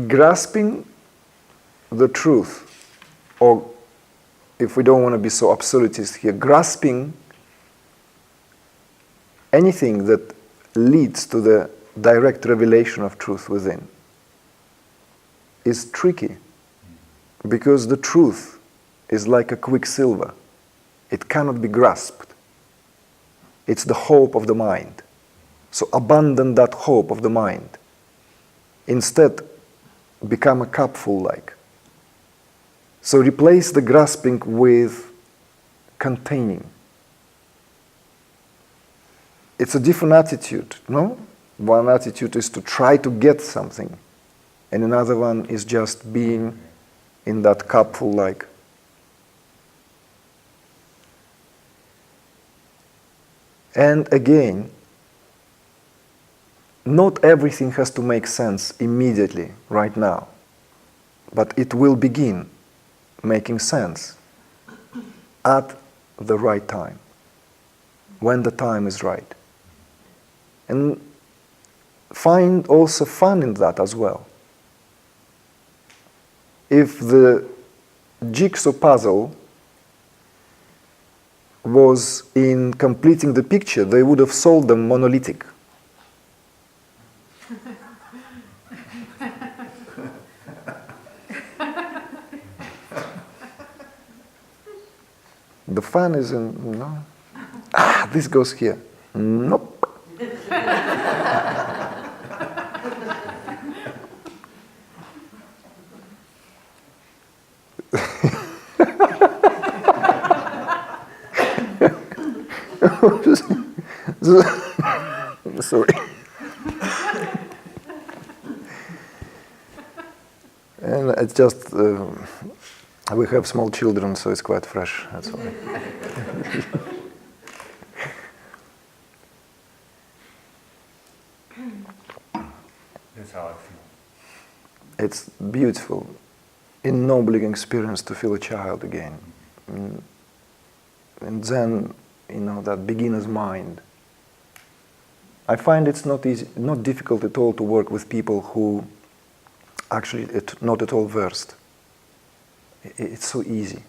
grasping the truth, or if we don't want to be so absolutist here, grasping anything that leads to the direct revelation of truth within is tricky, because the truth is like a quicksilver. It cannot be grasped. It's the hope of the mind. So abandon that hope of the mind. Instead, become a cupful like. So replace the grasping with containing. It's a different attitude, no? One attitude is to try to get something, and another one is just being in that cupful like. And again, not everything has to make sense immediately, right now, but it will begin making sense at the right time, when the time is right. And find also fun in that as well. If the jigsaw puzzle was in completing the picture, they would have sold them monolithic. The fun is in, no. This goes here. Nope. Sorry. And it's just, we have small children, so it's quite fresh, that's why. That's how I feel. It's beautiful, ennobling experience to feel a child again. And then, that beginner's mind. I find it's not easy, not difficult at all to work with people who actually not at all versed. It's so easy.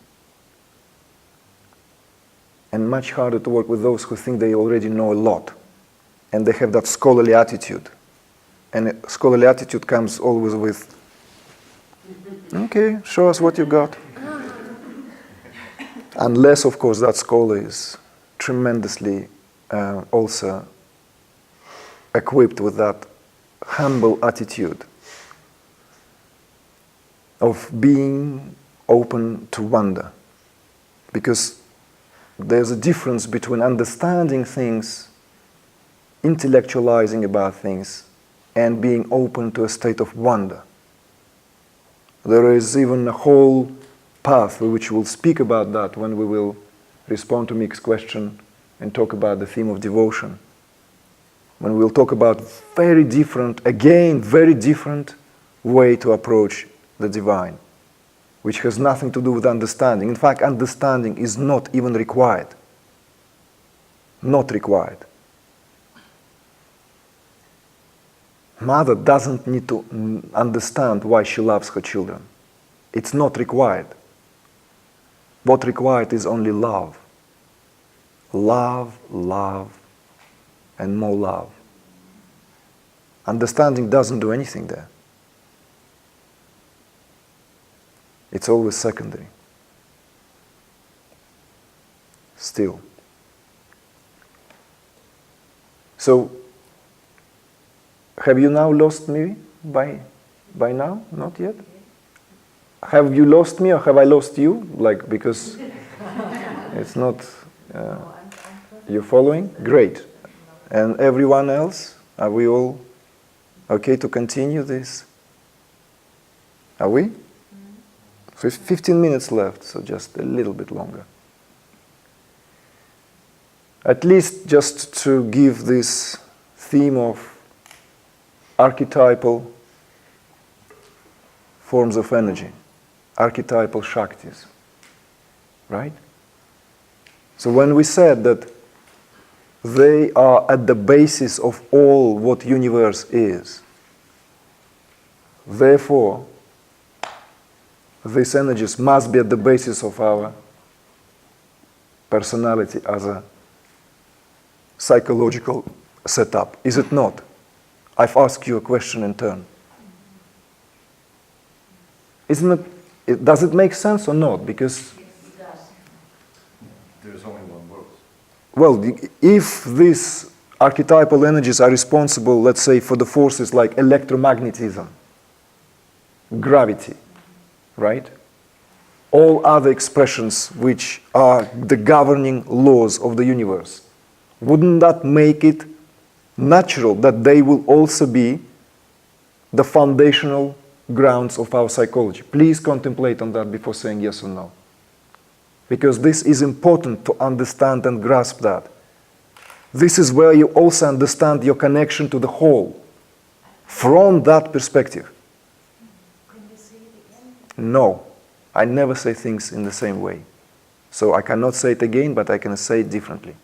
And much harder to work with those who think they already know a lot. And they have that scholarly attitude. And a scholarly attitude comes always with, okay, show us what you got. Unless, of course, that scholar is tremendously also equipped with that humble attitude of being open to wonder. Because there's a difference between understanding things, intellectualizing about things, and being open to a state of wonder. There is even a whole path which we'll speak about that when we will respond to Mick's question and talk about the theme of devotion. When we'll talk about very different way to approach the divine, which has nothing to do with understanding. In fact, understanding is not even required. Not required. Mother doesn't need to understand why she loves her children. It's not required. What required is only love. Love, love, and more love. Understanding doesn't do anything there. It's always secondary. Still. So, have you now lost me by now? Not yet? Have you lost me or have I lost you? Because it's not... you're following? Great. And everyone else? Are we all okay to continue this? Are we? 15 minutes left, so just a little bit longer. At least just to give this theme of archetypal forms of energy, archetypal Shaktis, right? So when we said that they are at the basis of all what universe is, Therefore, these energies must be at the basis of our personality as a psychological setup. Is it not? I've asked you a question in turn. Does it make sense or not? Because there's only one world. well, if these archetypal energies are responsible, let's say, for the forces like electromagnetism, gravity, right? All other expressions which are the governing laws of the universe, wouldn't that make it natural that they will also be the foundational grounds of our psychology? Please contemplate on that before saying yes or no. Because this is important to understand and grasp that. This is where you also understand your connection to the whole from that perspective. Can you say it again? No, I never say things in the same way. So I cannot say it again, but I can say it differently.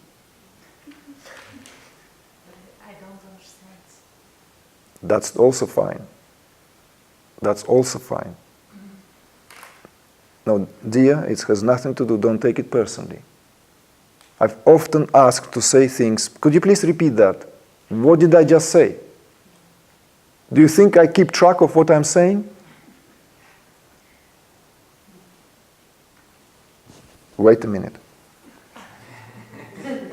I don't understand. That's also fine. That's also fine. No, dear, it has nothing to do, don't take it personally. I've often asked to say things. Could you please repeat that? What did I just say? Do you think I keep track of what I'm saying? Wait a minute.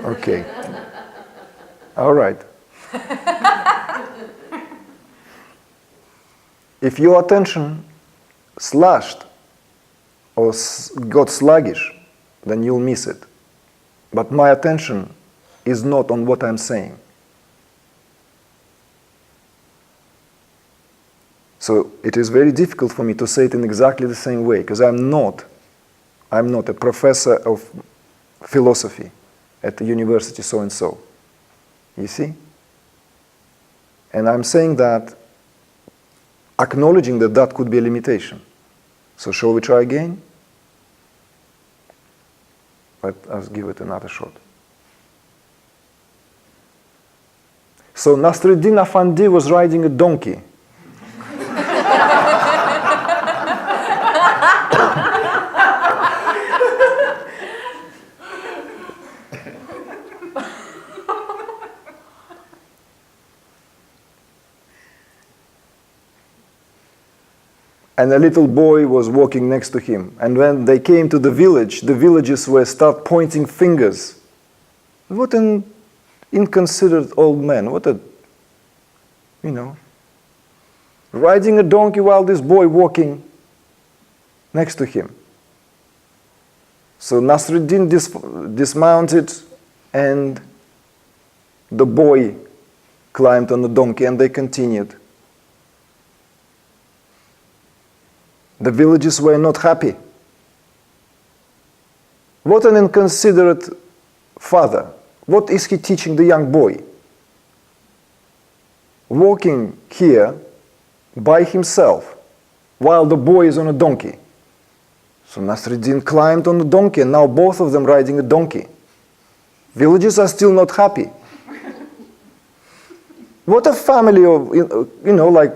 Okay. All right. If your attention slashed or got sluggish, then you'll miss it. But my attention is not on what I'm saying. So it is very difficult for me to say it in exactly the same way, because I'm not a professor of philosophy at the university so-and-so. You see? And I'm saying that, acknowledging that that could be a limitation. So shall we try again? Let us give it another shot. So Nasruddin Afandi was riding a donkey. And a little boy was walking next to him. And when they came to the village, the villagers were start pointing fingers. What an inconsiderate old man. What a, riding a donkey while this boy walking next to him. So Nasruddin dismounted and the boy climbed on the donkey and they continued. The villagers were not happy. What an inconsiderate father. What is he teaching the young boy? Walking here by himself while the boy is on a donkey. So Nasruddin climbed on the donkey and now both of them riding a donkey. Villagers are still not happy. What a family of, like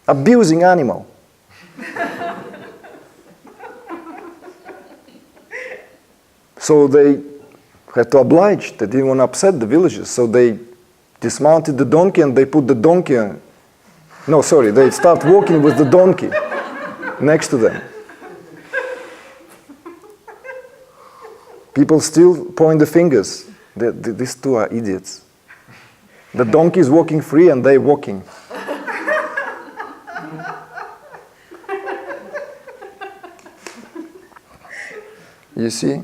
abusing animal. So they had to oblige. They didn't want to upset the villagers. So they dismounted the donkey and they put the donkey on. No, sorry, they start walking with the donkey next to them. People still point the fingers. These two are idiots. The donkey is walking free and they're walking. You see?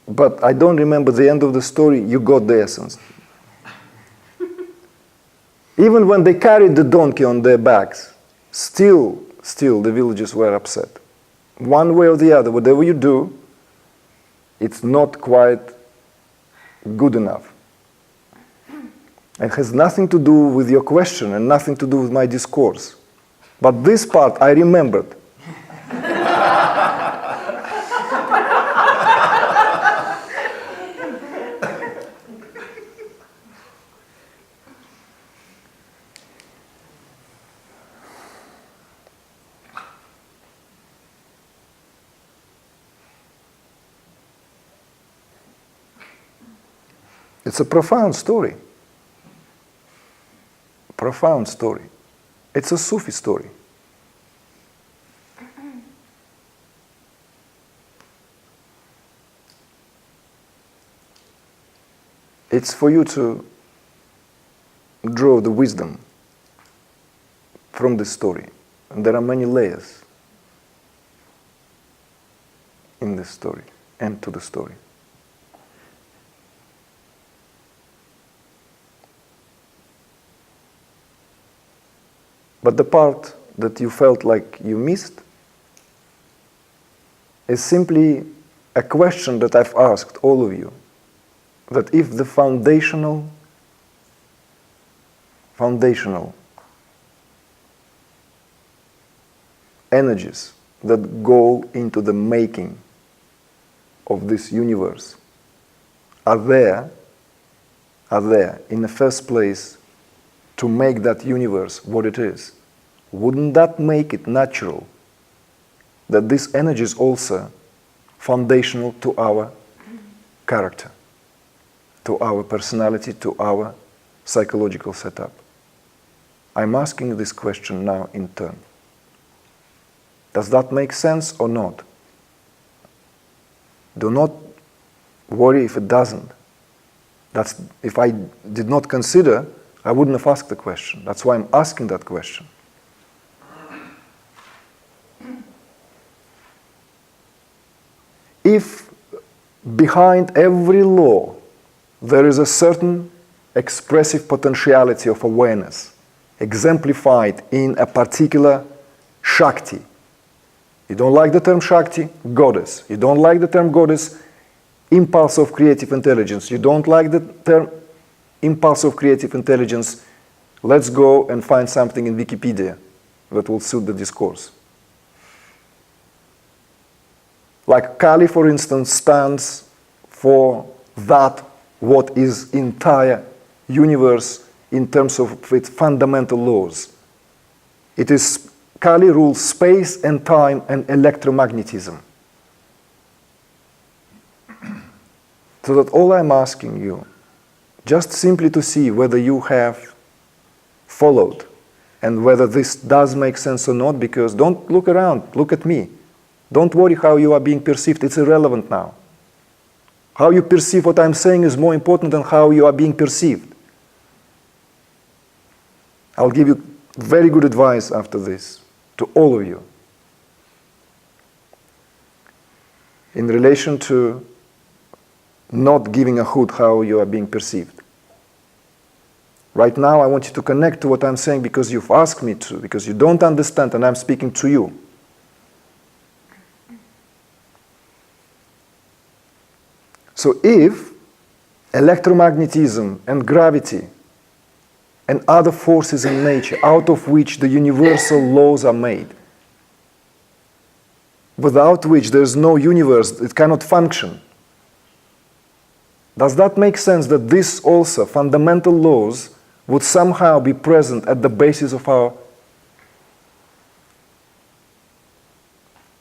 But I don't remember the end of the story. You got the essence. Even when they carried the donkey on their backs, still the villagers were upset. One way or the other, whatever you do, it's not quite good enough. It has nothing to do with your question and nothing to do with my discourse. But this part I remembered. It's a profound story. Profound story. It's a Sufi story. It's for you to draw the wisdom from this story. And there are many layers in this story and to the story. But the part that you felt like you missed is simply a question that I've asked all of you. That if the foundational energies that go into the making of this universe are there in the first place to make that universe what it is, wouldn't that make it natural that this energy is also foundational to our character, to our personality, to our psychological setup? I'm asking this question now in turn. Does that make sense or not? Do not worry if it doesn't. If I did not consider, I wouldn't have asked the question. That's why I'm asking that question. If behind every law there is a certain expressive potentiality of awareness exemplified in a particular Shakti. You don't like the term Shakti? Goddess. You don't like the term goddess? Impulse of creative intelligence. You don't like the term impulse of creative intelligence? Let's go and find something in Wikipedia that will suit the discourse. Like Kali, for instance, stands for that what is entire universe in terms of its fundamental laws. It is Kali rules space and time and electromagnetism. So that all I'm asking you, just simply to see whether you have followed and whether this does make sense or not, because don't look around, look at me. Don't worry how you are being perceived, it's irrelevant now. How you perceive what I'm saying is more important than how you are being perceived. I'll give you very good advice after this to all of you in relation to not giving a hoot how you are being perceived. Right now I want you to connect to what I'm saying because you've asked me to, because you don't understand and I'm speaking to you. So if electromagnetism and gravity and other forces in nature out of which the universal laws are made, without which there is no universe, it cannot function, does that make sense that these also fundamental laws would somehow be present at the basis of our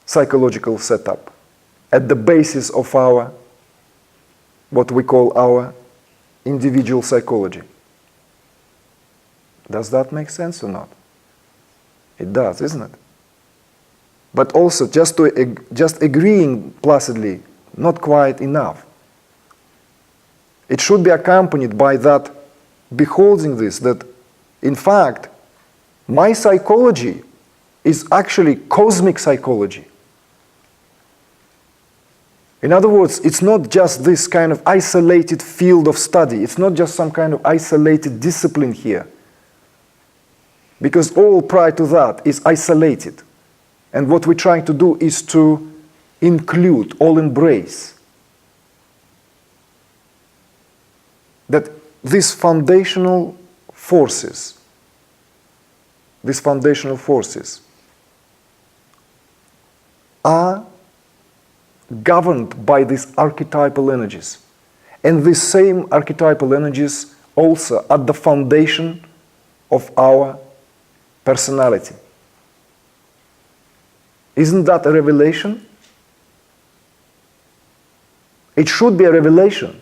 psychological setup, at the basis of our what we call our individual psychology? Does that make sense or not? It does, isn't it? But also, just agreeing placidly, not quite enough. It should be accompanied by that, beholding this, that in fact, my psychology is actually cosmic psychology. In other words, it's not just this kind of isolated field of study. It's not just some kind of isolated discipline here. Because all prior to that is isolated. And what we're trying to do is to include, all embrace. That these foundational forces are governed by these archetypal energies. And these same archetypal energies also at the foundation of our personality. Isn't that a revelation? It should be a revelation.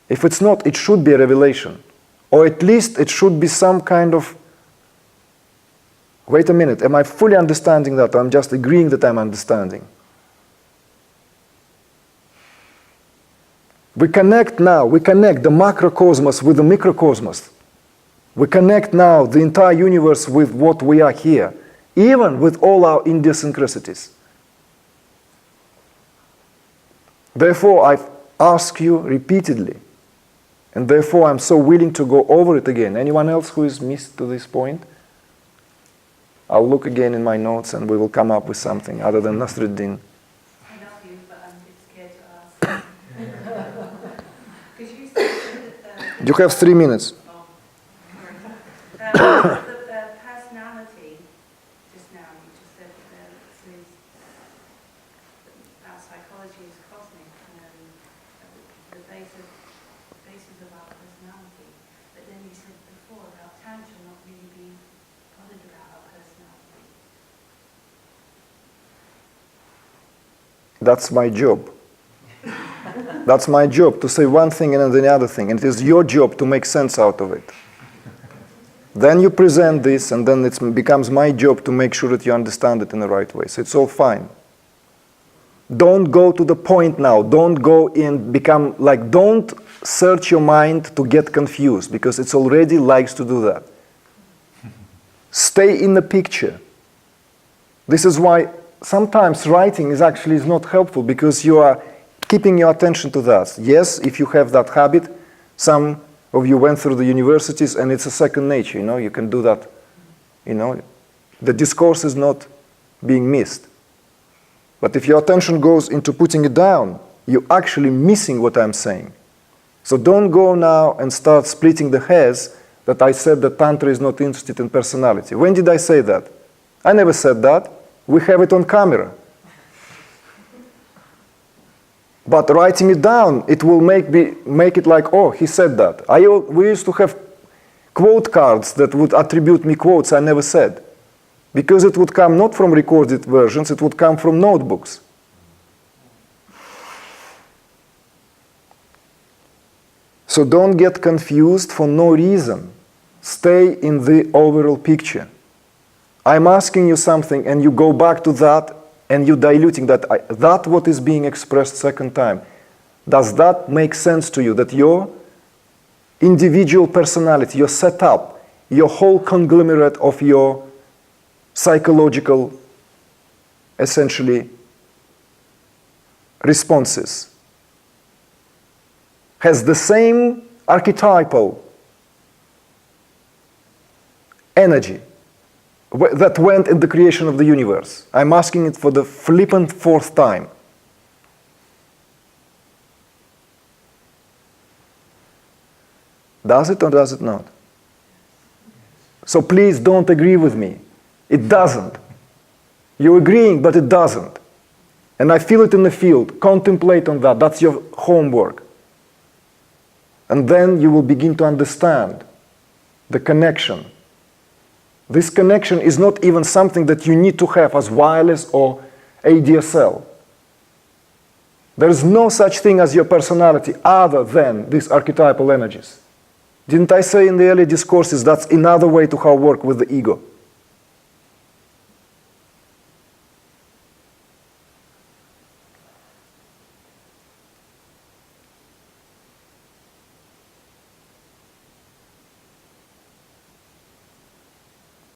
If it's not, it should be a revelation. Or at least it should be some kind of, wait a minute, am I fully understanding that, or I'm just agreeing that I'm understanding? We connect now, we connect the macrocosmos with the microcosmos. We connect now the entire universe with what we are here, even with all our idiosyncrasies. Therefore, I ask you repeatedly, and therefore I'm so willing to go over it again. Anyone else who is missed to this point? I'll look again in my notes and we will come up with something other than Nasruddin. I love you, but I'm a bit scared to ask. Because you said that You have 3 minutes. the personality, just now, you just said that our psychology is cosmic, the basis of our personality. But then you said before about Tantra not really being bothered about our personality. That's my job. That's my job, to say one thing and then the other thing. And it is your job to make sense out of it. Then you present this, and then it becomes my job to make sure that you understand it in the right way. So it's all fine. Don't go to the point now. Don't go in, become like, don't search your mind to get confused, because it already likes to do that. Stay in the picture. This is why sometimes writing is actually not helpful, because you are keeping your attention to that. Yes, if you have that habit, some of you went through the universities and it's a second nature, you can do that. The discourse is not being missed. But if your attention goes into putting it down, you're actually missing what I'm saying. So don't go now and start splitting the hairs that I said that Tantra is not interested in personality. When did I say that? I never said that. We have it on camera. But writing it down, it will make it like, oh, he said that. We used to have quote cards that would attribute me quotes I never said. Because it would come not from recorded versions, it would come from notebooks. So don't get confused for no reason. Stay in the overall picture. I'm asking you something and you go back to that, and you're diluting that. That what is being expressed second time. Does that make sense to you? That your individual personality, your setup, your whole conglomerate of your psychological, essentially, responses has the same archetypal energy that went in the creation of the universe. I'm asking it for the flippant 4th time. Does it or does it not? So please don't agree with me. It doesn't. You're agreeing, but it doesn't. And I feel it in the field. Contemplate on that. That's your homework. And then you will begin to understand the connection. This connection is not even something that you need to have as wireless or ADSL. There is no such thing as your personality other than these archetypal energies. Didn't I say in the earlier discourses that's another way to how work with the ego?